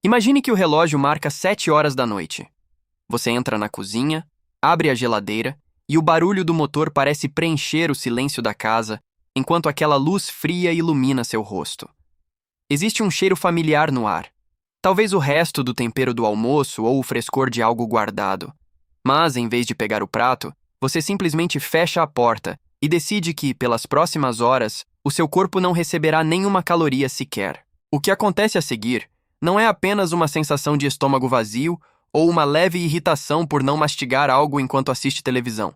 Imagine que o relógio marca 7 horas da noite. Você entra na cozinha, abre a geladeira e o barulho do motor parece preencher o silêncio da casa enquanto aquela luz fria ilumina seu rosto. Existe um cheiro familiar no ar. Talvez o resto do tempero do almoço ou o frescor de algo guardado. Mas, em vez de pegar o prato, você simplesmente fecha a porta e decide que, pelas próximas horas, o seu corpo não receberá nenhuma caloria sequer. O que acontece a seguir não é apenas uma sensação de estômago vazio ou uma leve irritação por não mastigar algo enquanto assiste televisão.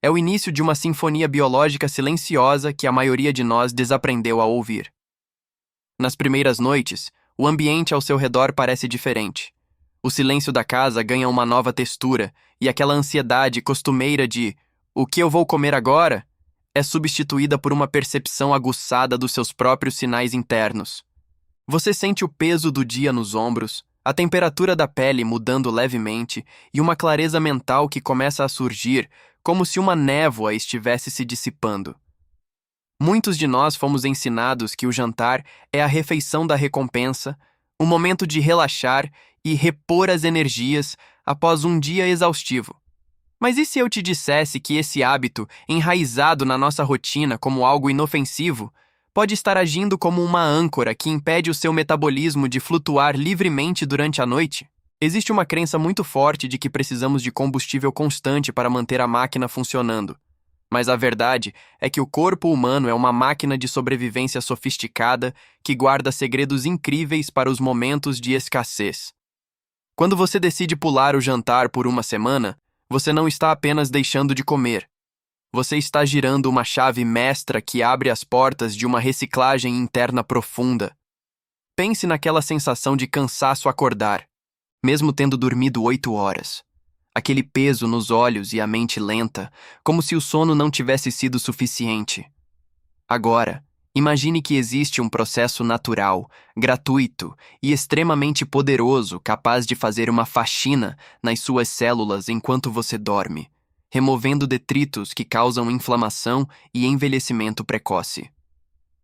É o início de uma sinfonia biológica silenciosa que a maioria de nós desaprendeu a ouvir. Nas primeiras noites, o ambiente ao seu redor parece diferente. O silêncio da casa ganha uma nova textura e aquela ansiedade costumeira de "o que eu vou comer agora?" é substituída por uma percepção aguçada dos seus próprios sinais internos. Você sente o peso do dia nos ombros, a temperatura da pele mudando levemente e uma clareza mental que começa a surgir como se uma névoa estivesse se dissipando. Muitos de nós fomos ensinados que o jantar é a refeição da recompensa, o momento de relaxar e repor as energias após um dia exaustivo. Mas e se eu te dissesse que esse hábito, enraizado na nossa rotina como algo inofensivo, pode estar agindo como uma âncora que impede o seu metabolismo de flutuar livremente durante a noite? Existe uma crença muito forte de que precisamos de combustível constante para manter a máquina funcionando. Mas a verdade é que o corpo humano é uma máquina de sobrevivência sofisticada que guarda segredos incríveis para os momentos de escassez. Quando você decide pular o jantar por uma semana, você não está apenas deixando de comer. Você está girando uma chave mestra que abre as portas de uma reciclagem interna profunda. Pense naquela sensação de cansaço acordar, mesmo tendo dormido 8 horas. Aquele peso nos olhos e a mente lenta, como se o sono não tivesse sido suficiente. Agora, imagine que existe um processo natural, gratuito e extremamente poderoso capaz de fazer uma faxina nas suas células enquanto você dorme, removendo detritos que causam inflamação e envelhecimento precoce.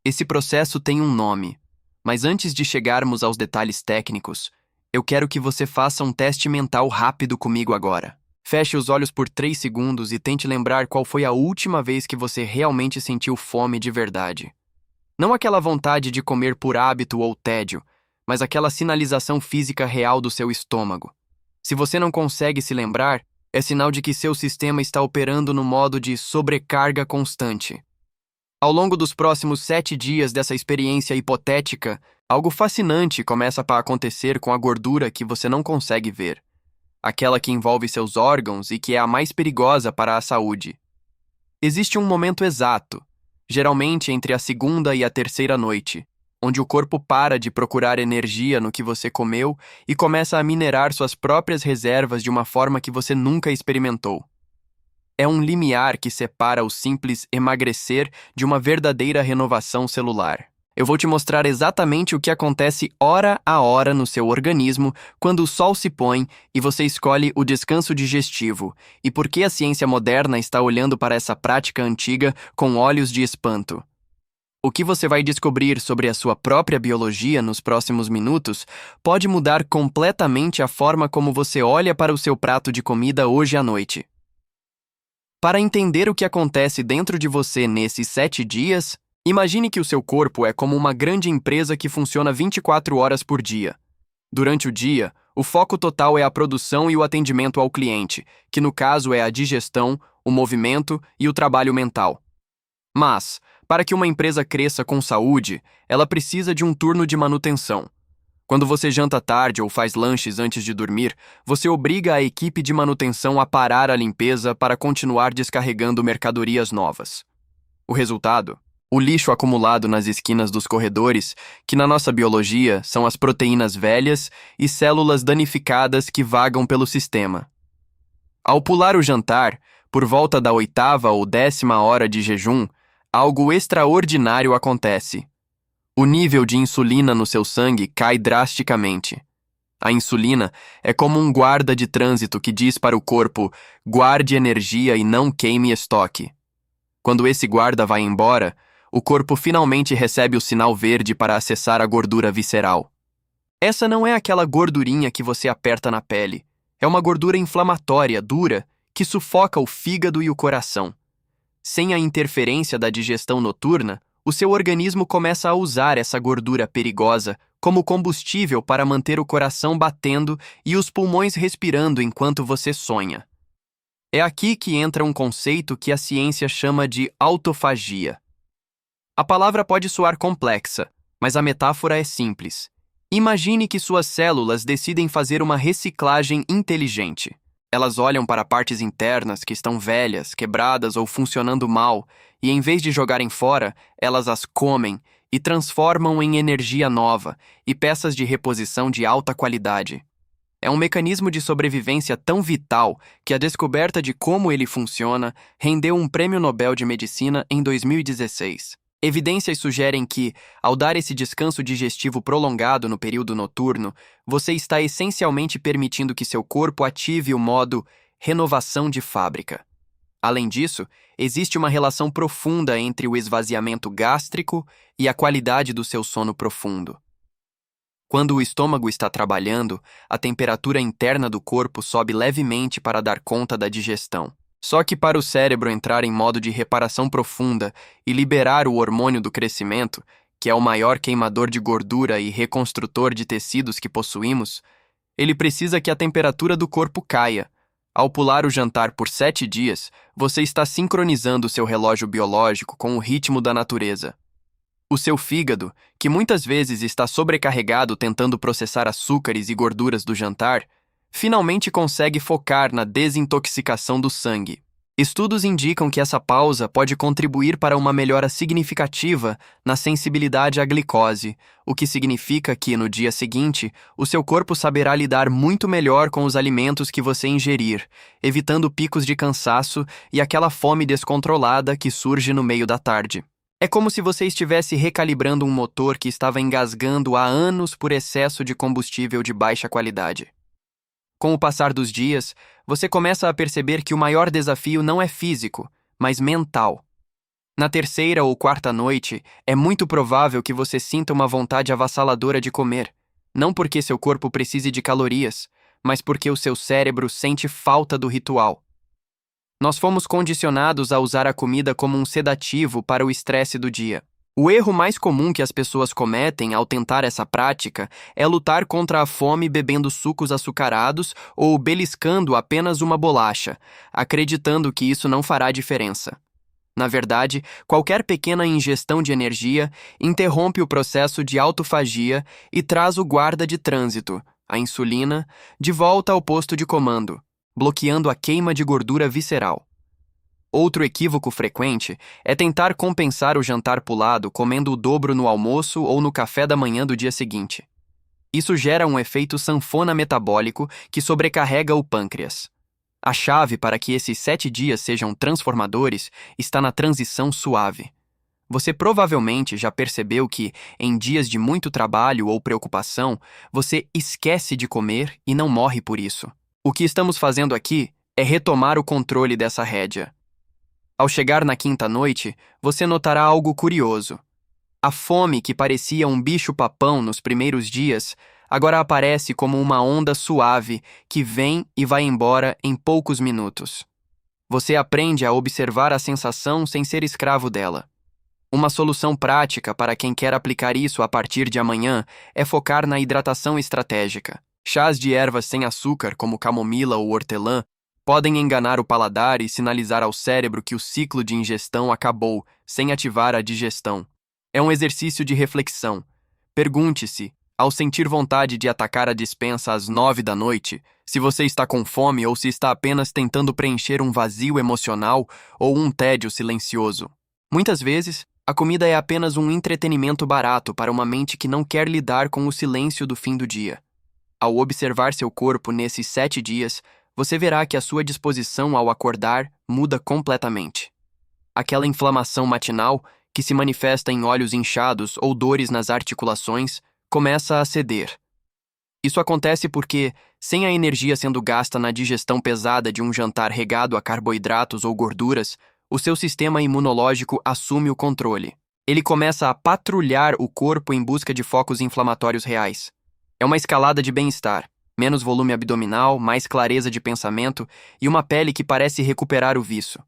Esse processo tem um nome, mas antes de chegarmos aos detalhes técnicos, eu quero que você faça um teste mental rápido comigo agora. Feche os olhos por 3 segundos e tente lembrar qual foi a última vez que você realmente sentiu fome de verdade. Não aquela vontade de comer por hábito ou tédio, mas aquela sinalização física real do seu estômago. Se você não consegue se lembrar, é sinal de que seu sistema está operando no modo de sobrecarga constante. Ao longo dos próximos 7 dias dessa experiência hipotética, algo fascinante começa a acontecer com a gordura que você não consegue ver. Aquela que envolve seus órgãos e que é a mais perigosa para a saúde. Existe um momento exato, geralmente entre a segunda e a terceira noite, onde o corpo para de procurar energia no que você comeu e começa a minerar suas próprias reservas de uma forma que você nunca experimentou. É um limiar que separa o simples emagrecer de uma verdadeira renovação celular. Eu vou te mostrar exatamente o que acontece hora a hora no seu organismo quando o sol se põe e você escolhe o descanso digestivo, e por que a ciência moderna está olhando para essa prática antiga com olhos de espanto. O que você vai descobrir sobre a sua própria biologia nos próximos minutos pode mudar completamente a forma como você olha para o seu prato de comida hoje à noite. Para entender o que acontece dentro de você nesses 7 dias, imagine que o seu corpo é como uma grande empresa que funciona 24 horas por dia. Durante o dia, o foco total é a produção e o atendimento ao cliente, que no caso é a digestão, o movimento e o trabalho mental. Mas, para que uma empresa cresça com saúde, ela precisa de um turno de manutenção. Quando você janta tarde ou faz lanches antes de dormir, você obriga a equipe de manutenção a parar a limpeza para continuar descarregando mercadorias novas. O resultado? O lixo acumulado nas esquinas dos corredores, que na nossa biologia são as proteínas velhas e células danificadas que vagam pelo sistema. Ao pular o jantar, por volta da 8ª ou 10ª hora de jejum, algo extraordinário acontece. O nível de insulina no seu sangue cai drasticamente. A insulina é como um guarda de trânsito que diz para o corpo: guarde energia e não queime estoque. Quando esse guarda vai embora, o corpo finalmente recebe o sinal verde para acessar a gordura visceral. Essa não é aquela gordurinha que você aperta na pele. É uma gordura inflamatória, dura, que sufoca o fígado e o coração. Sem a interferência da digestão noturna, o seu organismo começa a usar essa gordura perigosa como combustível para manter o coração batendo e os pulmões respirando enquanto você sonha. É aqui que entra um conceito que a ciência chama de autofagia. A palavra pode soar complexa, mas a metáfora é simples. Imagine que suas células decidem fazer uma reciclagem inteligente. Elas olham para partes internas que estão velhas, quebradas ou funcionando mal, e em vez de jogarem fora, elas as comem e transformam em energia nova e peças de reposição de alta qualidade. É um mecanismo de sobrevivência tão vital que a descoberta de como ele funciona rendeu um prêmio Nobel de Medicina em 2016. Evidências sugerem que, ao dar esse descanso digestivo prolongado no período noturno, você está essencialmente permitindo que seu corpo ative o modo renovação de fábrica. Além disso, existe uma relação profunda entre o esvaziamento gástrico e a qualidade do seu sono profundo. Quando o estômago está trabalhando, a temperatura interna do corpo sobe levemente para dar conta da digestão. Só que para o cérebro entrar em modo de reparação profunda e liberar o hormônio do crescimento, que é o maior queimador de gordura e reconstrutor de tecidos que possuímos, ele precisa que a temperatura do corpo caia. Ao pular o jantar por 7 dias, você está sincronizando seu relógio biológico com o ritmo da natureza. O seu fígado, que muitas vezes está sobrecarregado tentando processar açúcares e gorduras do jantar, finalmente consegue focar na desintoxicação do sangue. Estudos indicam que essa pausa pode contribuir para uma melhora significativa na sensibilidade à glicose, o que significa que, no dia seguinte, o seu corpo saberá lidar muito melhor com os alimentos que você ingerir, evitando picos de cansaço e aquela fome descontrolada que surge no meio da tarde. É como se você estivesse recalibrando um motor que estava engasgando há anos por excesso de combustível de baixa qualidade. Com o passar dos dias, você começa a perceber que o maior desafio não é físico, mas mental. Na terceira ou quarta noite, é muito provável que você sinta uma vontade avassaladora de comer, não porque seu corpo precise de calorias, mas porque o seu cérebro sente falta do ritual. Nós fomos condicionados a usar a comida como um sedativo para o estresse do dia. O erro mais comum que as pessoas cometem ao tentar essa prática é lutar contra a fome bebendo sucos açucarados ou beliscando apenas uma bolacha, acreditando que isso não fará diferença. Na verdade, qualquer pequena ingestão de energia interrompe o processo de autofagia e traz o guarda de trânsito, a insulina, de volta ao posto de comando, bloqueando a queima de gordura visceral. Outro equívoco frequente é tentar compensar o jantar pulado comendo o dobro no almoço ou no café da manhã do dia seguinte. Isso gera um efeito sanfona metabólico que sobrecarrega o pâncreas. A chave para que esses 7 dias sejam transformadores está na transição suave. Você provavelmente já percebeu que, em dias de muito trabalho ou preocupação, você esquece de comer e não morre por isso. O que estamos fazendo aqui é retomar o controle dessa rédea. Ao chegar na quinta noite, você notará algo curioso. A fome, que parecia um bicho-papão nos primeiros dias, agora aparece como uma onda suave que vem e vai embora em poucos minutos. Você aprende a observar a sensação sem ser escravo dela. Uma solução prática para quem quer aplicar isso a partir de amanhã é focar na hidratação estratégica. Chás de ervas sem açúcar, como camomila ou hortelã, podem enganar o paladar e sinalizar ao cérebro que o ciclo de ingestão acabou, sem ativar a digestão. É um exercício de reflexão. Pergunte-se, ao sentir vontade de atacar a despensa às 9 da noite, se você está com fome ou se está apenas tentando preencher um vazio emocional ou um tédio silencioso. Muitas vezes, a comida é apenas um entretenimento barato para uma mente que não quer lidar com o silêncio do fim do dia. Ao observar seu corpo nesses 7 dias, você verá que a sua disposição ao acordar muda completamente. Aquela inflamação matinal, que se manifesta em olhos inchados ou dores nas articulações, começa a ceder. Isso acontece porque, sem a energia sendo gasta na digestão pesada de um jantar regado a carboidratos ou gorduras, o seu sistema imunológico assume o controle. Ele começa a patrulhar o corpo em busca de focos inflamatórios reais. É uma escalada de bem-estar, menos volume abdominal, mais clareza de pensamento e uma pele que parece recuperar o viço.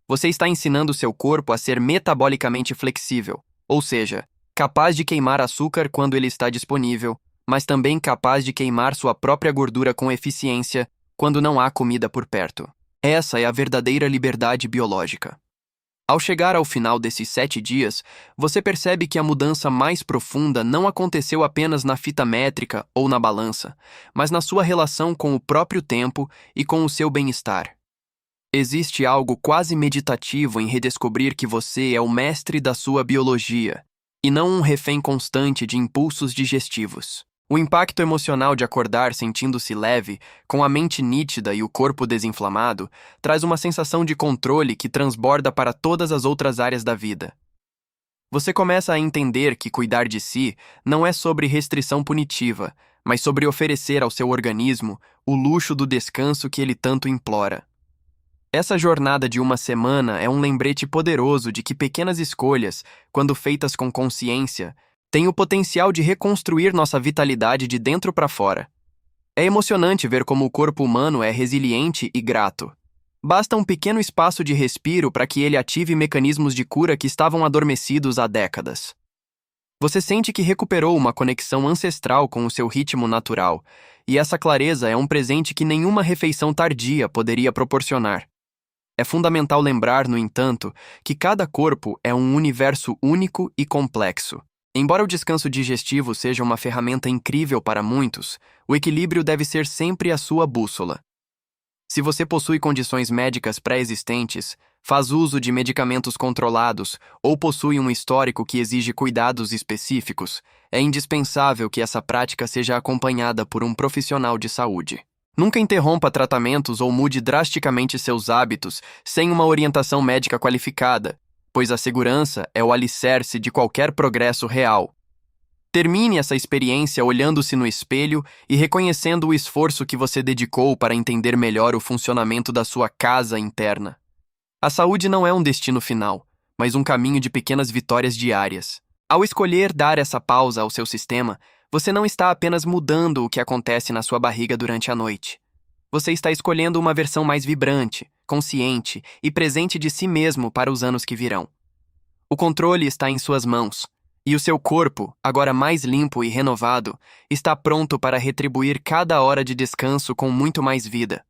Você está ensinando seu corpo a ser metabolicamente flexível, ou seja, capaz de queimar açúcar quando ele está disponível, mas também capaz de queimar sua própria gordura com eficiência quando não há comida por perto. Essa é a verdadeira liberdade biológica. Ao chegar ao final desses 7 dias, você percebe que a mudança mais profunda não aconteceu apenas na fita métrica ou na balança, mas na sua relação com o próprio tempo e com o seu bem-estar. Existe algo quase meditativo em redescobrir que você é o mestre da sua biologia, e não um refém constante de impulsos digestivos. O impacto emocional de acordar sentindo-se leve, com a mente nítida e o corpo desinflamado, traz uma sensação de controle que transborda para todas as outras áreas da vida. Você começa a entender que cuidar de si não é sobre restrição punitiva, mas sobre oferecer ao seu organismo o luxo do descanso que ele tanto implora. Essa jornada de uma semana é um lembrete poderoso de que pequenas escolhas, quando feitas com consciência, têm o potencial de reconstruir nossa vitalidade de dentro para fora. É emocionante ver como o corpo humano é resiliente e grato. Basta um pequeno espaço de respiro para que ele ative mecanismos de cura que estavam adormecidos há décadas. Você sente que recuperou uma conexão ancestral com o seu ritmo natural, e essa clareza é um presente que nenhuma refeição tardia poderia proporcionar. É fundamental lembrar, no entanto, que cada corpo é um universo único e complexo. Embora o descanso digestivo seja uma ferramenta incrível para muitos, o equilíbrio deve ser sempre a sua bússola. Se você possui condições médicas pré-existentes, faz uso de medicamentos controlados ou possui um histórico que exige cuidados específicos, é indispensável que essa prática seja acompanhada por um profissional de saúde. Nunca interrompa tratamentos ou mude drasticamente seus hábitos sem uma orientação médica qualificada, pois a segurança é o alicerce de qualquer progresso real. Termine essa experiência olhando-se no espelho e reconhecendo o esforço que você dedicou para entender melhor o funcionamento da sua casa interna. A saúde não é um destino final, mas um caminho de pequenas vitórias diárias. Ao escolher dar essa pausa ao seu sistema, você não está apenas mudando o que acontece na sua barriga durante a noite. Você está escolhendo uma versão mais vibrante, consciente e presente de si mesmo para os anos que virão. O controle está em suas mãos, e o seu corpo, agora mais limpo e renovado, está pronto para retribuir cada hora de descanso com muito mais vida.